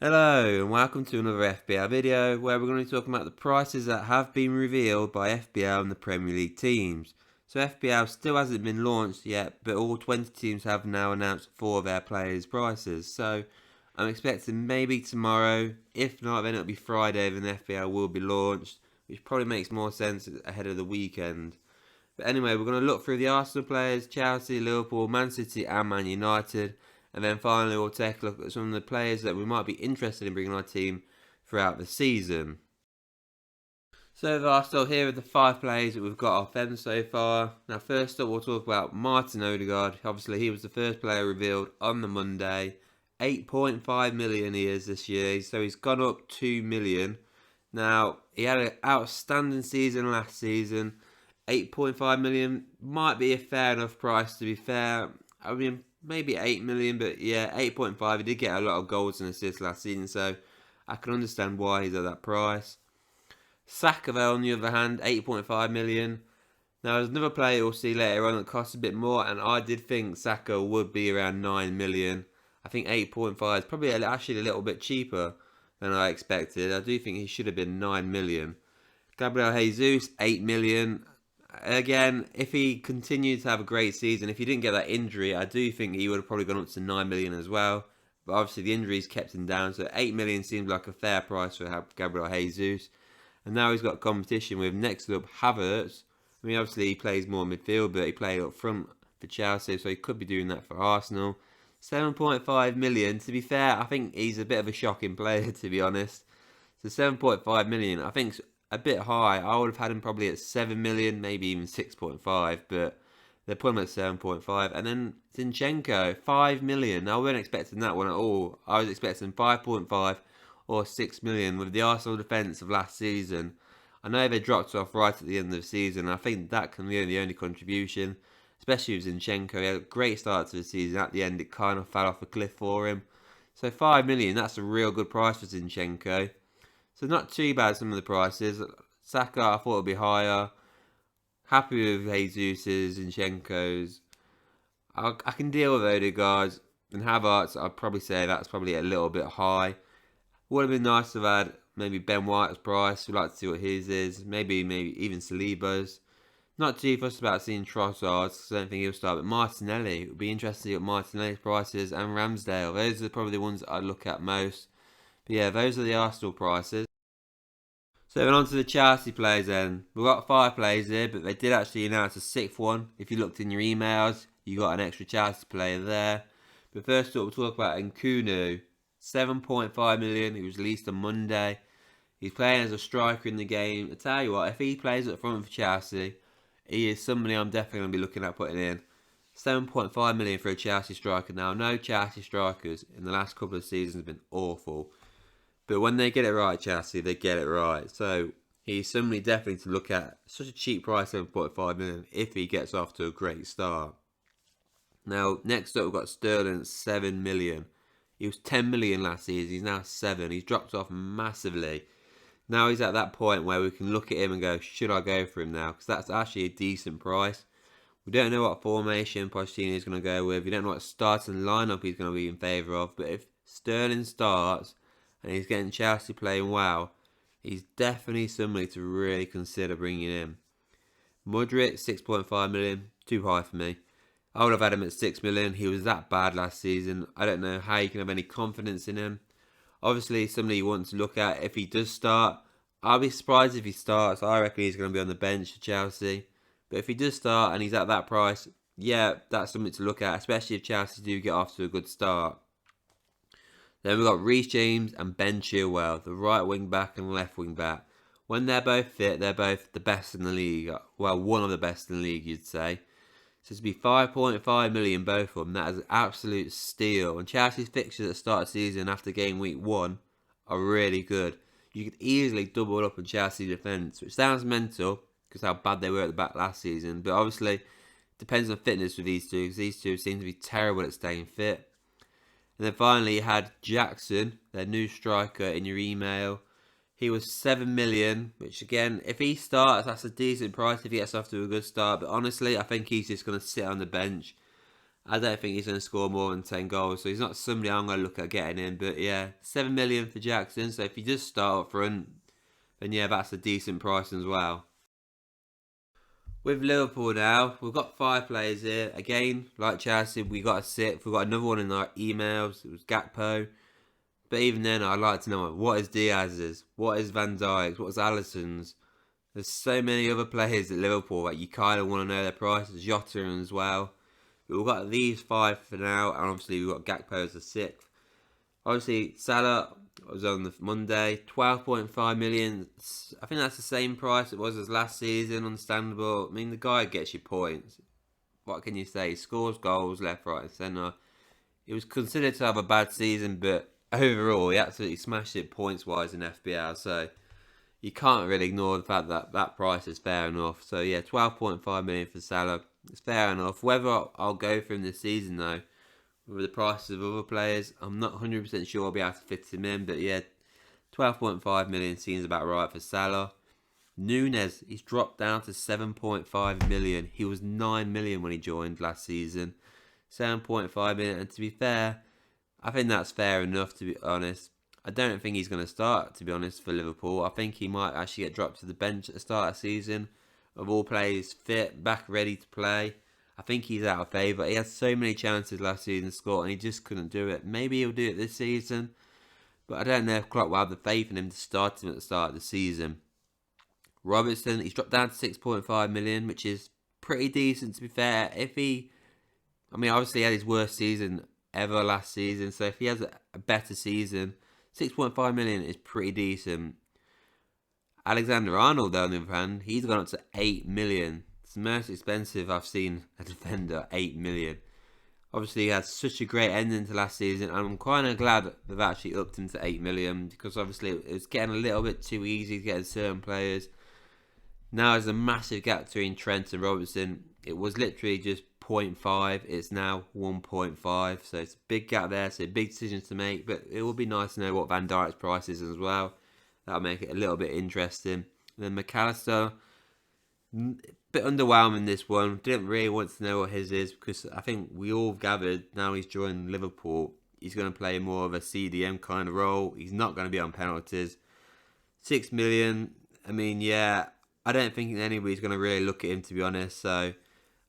Hello and welcome to another FPL video where we're going to be talking about the prices that have been revealed by FPL and the Premier League teams. So FPL still hasn't been launched yet, but all 20 teams have now announced 4 of their players' prices. So I'm expecting maybe tomorrow, if not then it'll be Friday, then FPL will be launched, which probably makes more sense ahead of the weekend. But anyway, we're going to look through the Arsenal players, Chelsea, Liverpool, Man City and Man United. And then finally we'll take a look at some of the players that we might be interested in bringing our team throughout the season. So Arsenal, here are the 5 players that we've got off them so far. Now first up we'll talk about Martin Odegaard. Obviously he was the first player revealed on the Monday. 8.5 million he is this year, so he's gone up 2 million. Now he had an outstanding season last season. 8.5 million might be a fair enough price, to be fair. I mean, maybe 8 million, but yeah, 8.5. He did get a lot of goals and assists last season, so I can understand why he's at that price. Saka, though, on the other hand, 8.5 million. Now, there's another player we'll see later on that costs a bit more, and I did think Saka would be around 9 million. I think 8.5 is probably actually a little bit cheaper than I expected. I do think he should have been 9 million. Gabriel Jesus, 8 million. Again, if he continued to have a great season, if he didn't get that injury, I do think he would have probably gone up to 9 million as well. But obviously the injuries kept him down, so 8 million seems like a fair price for Gabriel Jesus. And now he's got competition with, next up, Havertz. I mean, obviously he plays more midfield, but he played up front for Chelsea, so he could be doing that for Arsenal. 7.5 million. To be fair, I think he's a bit of a shocking player, to be honest. So 7.5 million, I think a bit high. I would have had him probably at 7 million, maybe even 6.5, but they put him at 7.5. And then Zinchenko, 5 million. I wasn't expecting that one at all. I was expecting 5.5 or 6 million with the Arsenal defence of last season. I know they dropped off right at the end of the season. I think that can be the only contribution, especially with Zinchenko. He had a great start to the season. At the end, it kind of fell off a cliff for him. So 5 million, that's a real good price for Zinchenko. So not too bad, some of the prices. Saka, I thought would be higher. Happy with Jesus's and Zinchenko's. I can deal with Odegaard's and Havertz. I'd probably say that's probably a little bit high. Would have been nice to have had maybe Ben White's price. We'd like to see what his is. Maybe even Saliba's. Not too fussed about seeing Trossard's, because I don't think he'll start. But Martinelli, it would be interesting to see what Martinelli's price is. And Ramsdale. Those are probably the ones that I'd look at most. But yeah, those are the Arsenal prices. So then on to the Chelsea players then. We've got 5 players here, but they did actually announce a 6th one. If you looked in your emails, you got an extra Chelsea player there. But first up, we'll talk about Nkunku. 7.5 million. He was released on Monday. He's playing as a striker in the game. I tell you what, if he plays up front for Chelsea, he is somebody I'm definitely going to be looking at putting in. 7.5 million for a Chelsea striker. Now, no Chelsea strikers in the last couple of seasons have been awful. But when they get it right, Chelsea, they get it right. So he's somebody definitely to look at. Such a cheap price, 7.5 million, if he gets off to a great start. Now, next up, we've got Sterling at 7 million. He was 10 million last season. He's now 7. He's dropped off massively. Now he's at that point where we can look at him and go, should I go for him now? Because that's actually a decent price. We don't know what formation Pochettino is going to go with. We don't know what starting lineup he's going to be in favour of. But if Sterling starts and he's getting Chelsea playing well, he's definitely somebody to really consider bringing in. Mudryk, 6.5 million, too high for me. I would have had him at 6 million. He was that bad last season. I don't know how you can have any confidence in him. Obviously, somebody you want to look at if he does start. I'll be surprised if he starts. I reckon he's going to be on the bench for Chelsea. But if he does start and he's at that price, yeah, that's something to look at, especially if Chelsea do get off to a good start. Then we've got Reece James and Ben Chilwell, the right wing back and left wing back. When they're both fit, they're both the best in the league. Well, one of the best in the league, you'd say. So to be 5.5 million both of them, that is an absolute steal. And Chelsea's fixtures at the start of the season after game week 1 are really good. You could easily double up on Chelsea defence, which sounds mental because how bad they were at the back last season. But obviously, it depends on fitness with these two, because these two seem to be terrible at staying fit. And then finally, you had Jackson, their new striker, in your email. He was 7 million, which again, if he starts, that's a decent price if he gets off to a good start. But honestly, I think he's just going to sit on the bench. I don't think he's going to score more than 10 goals, so he's not somebody I'm going to look at getting in. But yeah, 7 million for Jackson. So if you just start up front, then yeah, that's a decent price as well. With Liverpool now, we've got 5 players here. Again, like Chelsea, we got a 6th. We've got another one in our emails. It was Gakpo. But even then, I'd like to know what is Diaz's, what is Van Dijk's, what is Alisson's. There's so many other players at Liverpool that you kind of want to know their prices. Jota as well. But we've got these 5 for now, and obviously we've got Gakpo as the 6th. Obviously, Salah was on the Monday, 12.5 million. I think that's the same price it was as last season. Understandable. I mean, the guy gets you points. What can you say? He scores goals left, right, and centre. He was considered to have a bad season, but overall, he absolutely smashed it points-wise in FPL. So you can't really ignore the fact that that price is fair enough. So yeah, 12.5 million for Salah. It's fair enough. Whether I'll go for him this season though, with the prices of other players, I'm not 100% sure I'll be able to fit him in. But yeah, 12.5 million seems about right for Salah. Nunes, he's dropped down to 7.5 million. He was 9 million when he joined last season. 7.5 million, and to be fair, I think that's fair enough, to be honest. I don't think he's going to start, to be honest, for Liverpool. I think he might actually get dropped to the bench at the start of the season. Of all players fit, back ready to play, I think he's out of favour. He had so many chances last season to score and he just couldn't do it. Maybe he'll do it this season, but I don't know if Klopp will have the faith in him to start him at the start of the season. Robertson, he's dropped down to 6.5 million, which is pretty decent, to be fair. Obviously he had his worst season ever last season, so if he has a better season, 6.5 million is pretty decent. Alexander-Arnold, though, on the other hand, he's gone up to 8 million. It's the most expensive I've seen a defender, 8 million. Obviously, he had such a great ending to last season, and I'm kind of glad they've actually upped him to 8 million, because obviously it was getting a little bit too easy to get certain players. Now there's a massive gap between Trent and Robertson. It was literally just 0.5. It's now 1.5. So it's a big gap there. So big decisions to make. But it will be nice to know what Van Dijk's price is as well. That'll make it a little bit interesting. And then McAllister, a bit underwhelming this one. Didn't really want to know what his is, because I think we all gathered now he's joined Liverpool, he's going to play more of a CDM kind of role. He's not going to be on penalties. 6 million. Yeah, I don't think anybody's going to really look at him, to be honest. So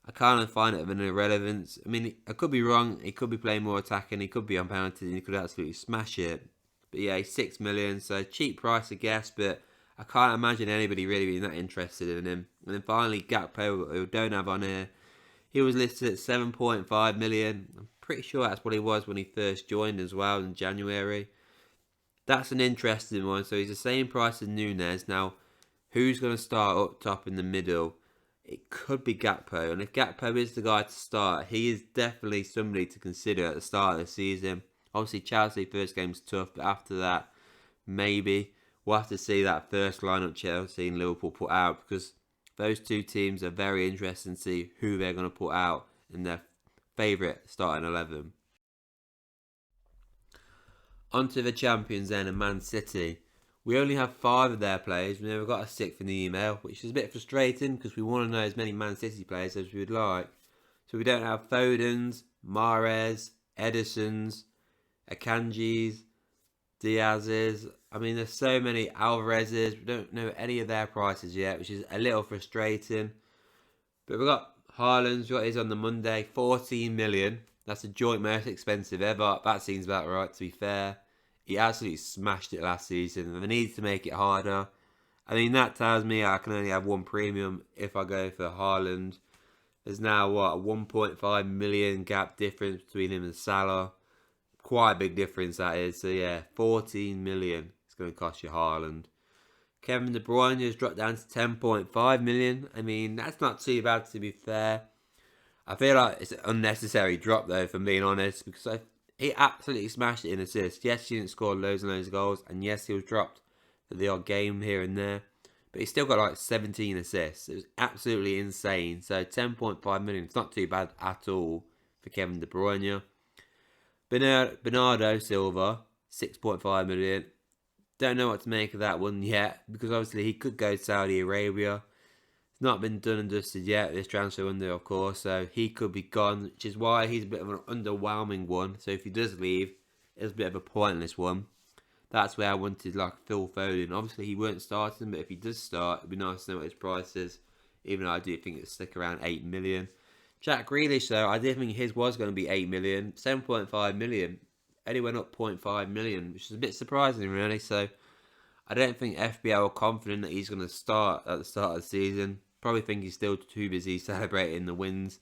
I kind of find it of an irrelevance. I could be wrong. He could be playing more attacking. He could be on penalties and he could absolutely smash it. But yeah, he's 6 million. So cheap price, I guess. But I can't imagine anybody really being that interested in him. And then finally, Gakpo, who we don't have on here. He was listed at 7.5 million. I'm pretty sure that's what he was when he first joined as well in January. That's an interesting one. So he's the same price as Nunes. Now, who's going to start up top in the middle? It could be Gakpo. And if Gakpo is the guy to start, he is definitely somebody to consider at the start of the season. Obviously, Chelsea first game's tough, but after that, maybe we'll have to see that first lineup Chelsea and Liverpool put out, because those two teams are very interesting to see who they're going to put out in their favourite starting 11. On to the champions then, and Man City. We only have 5 of their players. We've never got a 6th in the email, which is a bit frustrating because we want to know as many Man City players as we would like. So we don't have Fodens, Mahrez, Edisons, Akanjis, Diaz's. There's so many Alvarez's. We don't know any of their prices yet, which is a little frustrating. But we've got Haaland's, what is on the Monday, 14 million. That's the joint most expensive ever. That seems about right, to be fair. He absolutely smashed it last season, and they need to make it harder. That tells me I can only have one premium if I go for Haaland. There's now, a 1.5 million gap difference between him and Salah. Quite a big difference, that is. So, yeah, 14 million it's going to cost you Haaland. Kevin De Bruyne has dropped down to 10.5 million. That's not too bad, to be fair. I feel like it's an unnecessary drop, though, if I'm being honest, because he absolutely smashed it in assists. Yes, he didn't score loads and loads of goals, and yes, he was dropped for the odd game here and there, but he still got 17 assists. It was absolutely insane. So 10.5 million, it's not too bad at all for Kevin De Bruyne. Bernardo Silva, 6.5 million. Don't know what to make of that one yet, because obviously he could go to Saudi Arabia. not been done and dusted yet, this transfer window, of course, so he could be gone, which is why he's a bit of an underwhelming one. So if he does leave, it's a bit of a pointless one. That's where I wanted like Phil Foden. Obviously, he weren't starting, but if he does start, it'd be nice to know what his price is, even though I do think it's stick around 8 million. Jack Grealish, though, I did think his was going to be 8 million, 7.5 million. Only went up 0.5 million, which is a bit surprising, really. So I don't think FPL are confident that he's going to start at the start of the season. Probably think he's still too busy celebrating the wins.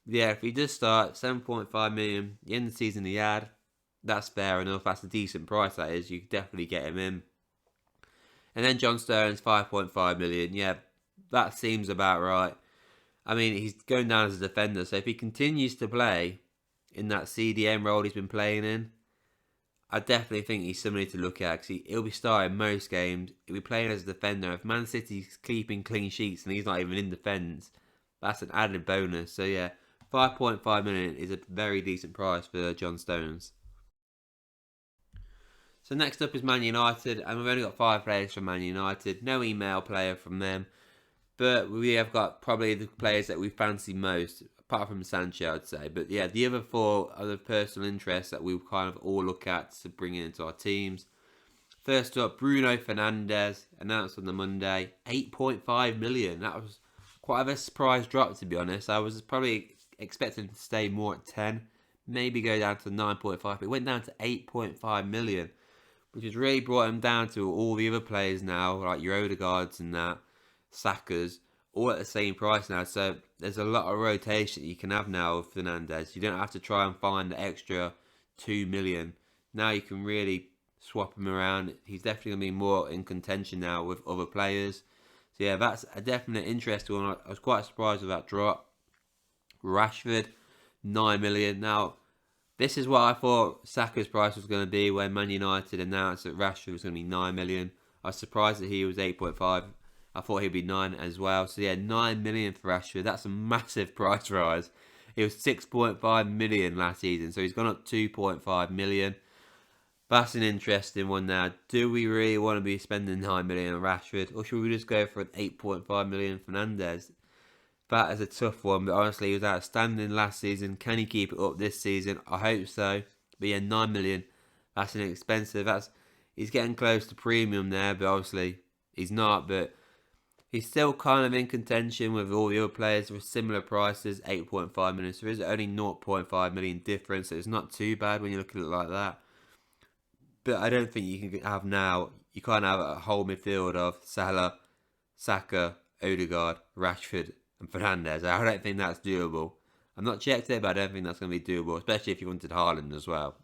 Yeah, if he does start, 7.5 million, the end of the season he had, that's fair enough. That's a decent price, that is. You could definitely get him in. And then John Stones, 5.5 million. Yeah, that seems about right. I mean, he's going down as a defender, so if he continues to play in that CDM role he's been playing in, I definitely think he's somebody to look at, because he'll be starting most games. He'll be playing as a defender. If Man City's keeping clean sheets and he's not even in defence, that's an added bonus. So yeah, 5.5 million is a very decent price for John Stones. So next up is Man United, and we've only got 5 players from Man United. No email player from them. But we have got probably the players that we fancy most, apart from Sancho, I'd say. But yeah, the other 4 are the personal interests that we kind of all look at to bring into our teams. First up, Bruno Fernandes, announced on the Monday, 8.5 million. That was quite of a surprise drop, to be honest. I was probably expecting to stay more at 10, maybe go down to 9.5, but it went down to 8.5 million, which has really brought him down to all the other players now, like your Odegaards and that. Saka's, all at the same price now. So there's a lot of rotation you can have now with Fernandes. You don't have to try and find the extra 2 million. Now you can really swap him around. He's definitely going to be more in contention now with other players. So yeah, that's a definite interesting one. I was quite surprised with that drop. Rashford, 9 million. Now, this is what I thought Saka's price was going to be when Man United announced that Rashford was going to be 9 million. I was surprised that he was 8.5. I thought he'd be 9 as well. So yeah, 9 million for Rashford. That's a massive price rise. He was 6.5 million last season, so he's gone up 2.5 million. That's an interesting one now. Do we really want to be spending 9 million on Rashford, or should we just go for an 8.5 million Fernandes? That is a tough one, but honestly, he was outstanding last season. Can he keep it up this season? I hope so. But yeah, 9 million. That's inexpensive. He's getting close to premium there, but obviously he's not. But he's still kind of in contention with all the other players with similar prices, 8.5 million. So there is only 0.5 million difference. So it's not too bad when you look at it like that. But I don't think you can have now. You can't have a whole midfield of Salah, Saka, Odegaard, Rashford, and Fernandes. I don't think that's doable. I'm not checked it, but I don't think that's going to be doable, especially if you wanted Haaland as well.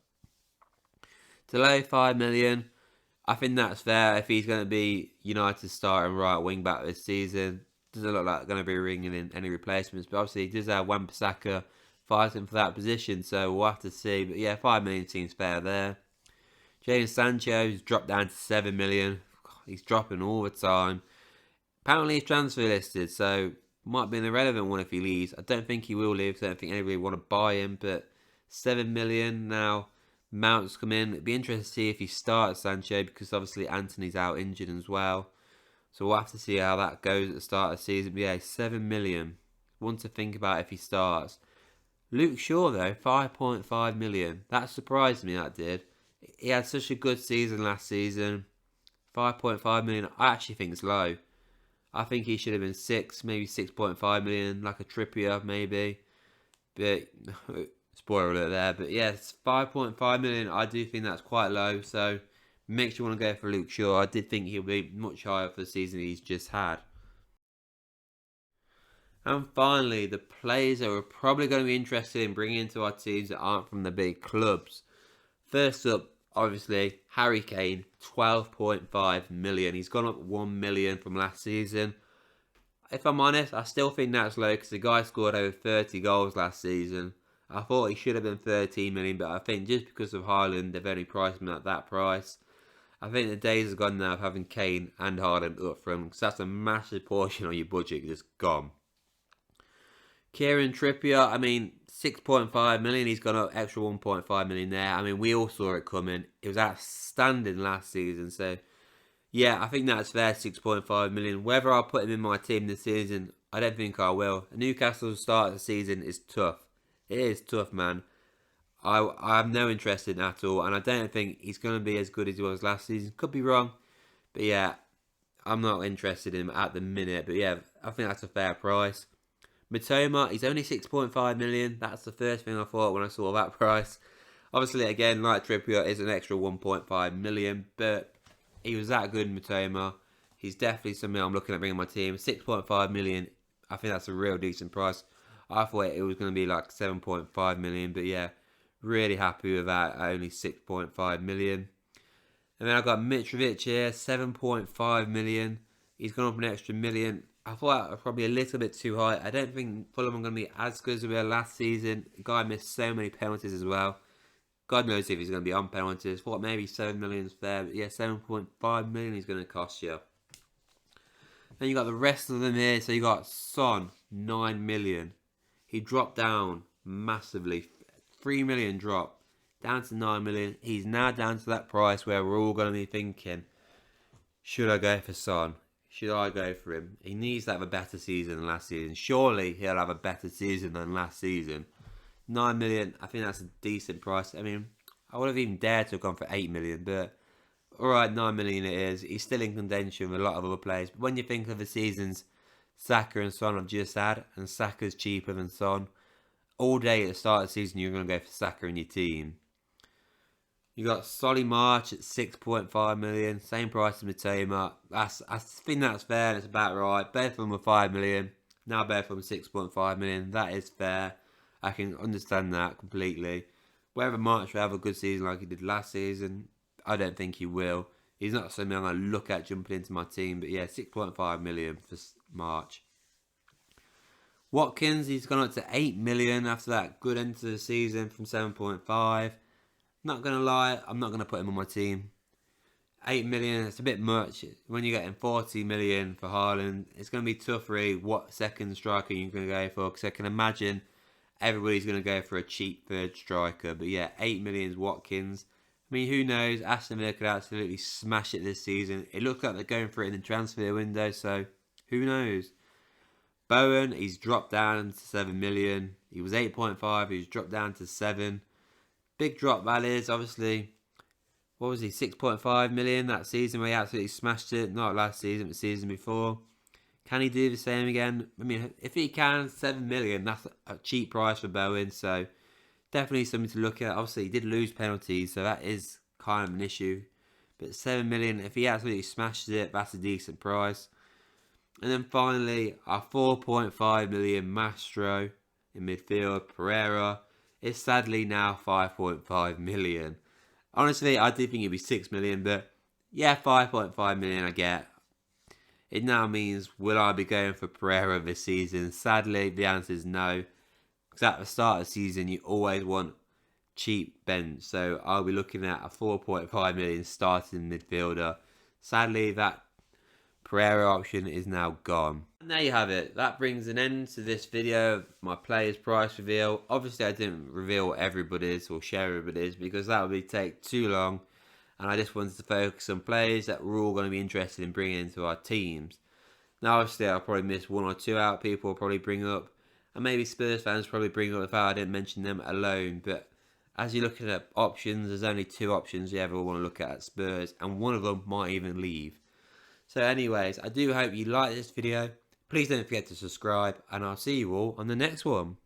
Delay 5 million. I think that's fair if he's going to be United's starting right wing back this season. Doesn't look like going to be ringing in any replacements, but obviously he does have Wan-Bissaka fighting for that position, so we'll have to see. But yeah, 5 million seems fair there. Jadon Sancho's dropped down to 7 million. He's dropping all the time. Apparently he's transfer listed, so might be an irrelevant one if he leaves. I don't think he will leave, so I don't think anybody want to buy him, but 7 million now. Mount's come in. It'd be interesting to see if he starts Sancho, because obviously Anthony's out injured as well. So we'll have to see how that goes at the start of the season. But yeah, 7 million. One to think about if he starts. Luke Shaw though, 5.5 million. That surprised me, that did. He had such a good season last season. 5.5 million, I actually think it's low. I think he should have been 6, maybe 6.5 million, like a Trippier maybe. But spoiler alert there. But yes, 5.5 million, I do think that's quite low. So makes you want to go for Luke Shaw. I did think he'll be much higher for the season he's just had. And finally, the players that we're probably going to be interested in bringing into our teams that aren't from the big clubs. First up, obviously, Harry Kane, 12.5 million. He's gone up 1 million from last season. If I'm honest, I still think that's low because the guy scored over 30 goals last season. I thought he should have been 13 million, but I think just because of Haaland, they've only priced him at that price. I think the days are gone now of having Kane and Haaland up front, because that's a massive portion of your budget just gone. Kieran Trippier, I mean, 6.5 million. He's got an extra 1.5 million there. I mean, we all saw it coming. It was outstanding last season. So, Yeah, I think that's fair, 6.5 million. Whether I'll put him in my team this season, I don't think I will. Newcastle's start of the season is tough. It is tough, man. I have no interest in it at all, and I don't think he's going to be as good as he was last season. Could be wrong, but yeah, I'm not interested in him at the minute. But yeah, I think that's a fair price. Matoma, he's only 6.5 million. That's the first thing I thought when I saw that price. Obviously, again, like Trippier, is an extra 1.5 million, but he was that good in Matoma. He's definitely something I'm looking at bringing my team. 6.5 million, I think that's a real decent price. I thought it was going to be like 7.5 million, but yeah, really happy with that at only 6.5 million. And then I've got Mitrovic here, 7.5 million. He's gone up an extra million. I thought that was probably a little bit too high. I don't think Fulham are going to be as good as we were last season. The guy missed so many penalties as well. God knows if he's going to be on penalties. Thought maybe 7 million is fair, but yeah, 7.5 million he's going to cost you. Then you got the rest of them here. So you got Son, 9 million. He dropped down massively. 3 million drop down to 9 million. He's now down to that price where we're all going to be thinking, should I go for Son? Should I go for him? He needs to have a better season than last season. Surely he'll have a better season than last season. 9 million, I think that's a decent price. I mean, I would have even dared to have gone for 8 million, but alright, 9 million it is. He's still in contention with a lot of other players. But when you think of the seasons Saka and Son have just had, and Saka's cheaper than Son, all day at the start of the season you're going to go for Saka in your team. You got Solly March at 6.5 million, same price as Matoma. I think that's fair and it's about right. Both of them were 5 million. Now both of them 6.5 million. That is fair. I can understand that completely. Whether March will have a good season like he did last season, I don't think he will. He's not something I'm going to look at jumping into my team. But yeah, 6.5 million for March. Watkins, he's gone up to 8 million after that good end to the season from 7.5. Not going to lie, I'm not going to put him on my team. 8 million, it's a bit much. When you're getting 40 million for Haaland, it's going to be tough really what second striker you're going to go for. Because I can imagine everybody's going to go for a cheap third striker. But yeah, 8 million is Watkins. I mean, who knows? Aston Villa could absolutely smash it this season. It looks like they're going for it in the transfer window, so who knows? Bowen, he's dropped down to 7 million. He was 8.5, he's dropped down to 7. Big drop that is, obviously. What was he, 6.5 million that season where he absolutely smashed it? Not last season, but the season before. Can he do the same again? I mean, if he can, 7 million, that's a cheap price for Bowen, so definitely something to look at. Obviously, he did lose penalties, so that is kind of an issue. But 7 million, if he absolutely smashes it, that's a decent price. And then finally, our 4.5 million Mastro in midfield, Pereira, is sadly now 5.5 million. Honestly, I did think it'd be 6 million, but yeah, 5.5 million I get. It now means, will I be going for Pereira this season? Sadly, the answer is no. Because at the start of the season, you always want cheap bench. So I'll be looking at a 4.5 million starting midfielder. Sadly, that Pereira option is now gone. And there you have it. That brings an end to this video of my players price reveal. Obviously I didn't reveal everybody's or share everybody's because that would take too long. And I just wanted to focus on players that we're all going to be interested in bringing into our teams. Now obviously I'll probably miss one or two out. People will probably bring up. And maybe Spurs fans probably bring up if I didn't mention them alone. But as you're looking at options, there's only 2 options you ever want to look at Spurs. And one of them might even leave. So anyways, I do hope you like this video. Please don't forget to subscribe, and I'll see you all on the next one.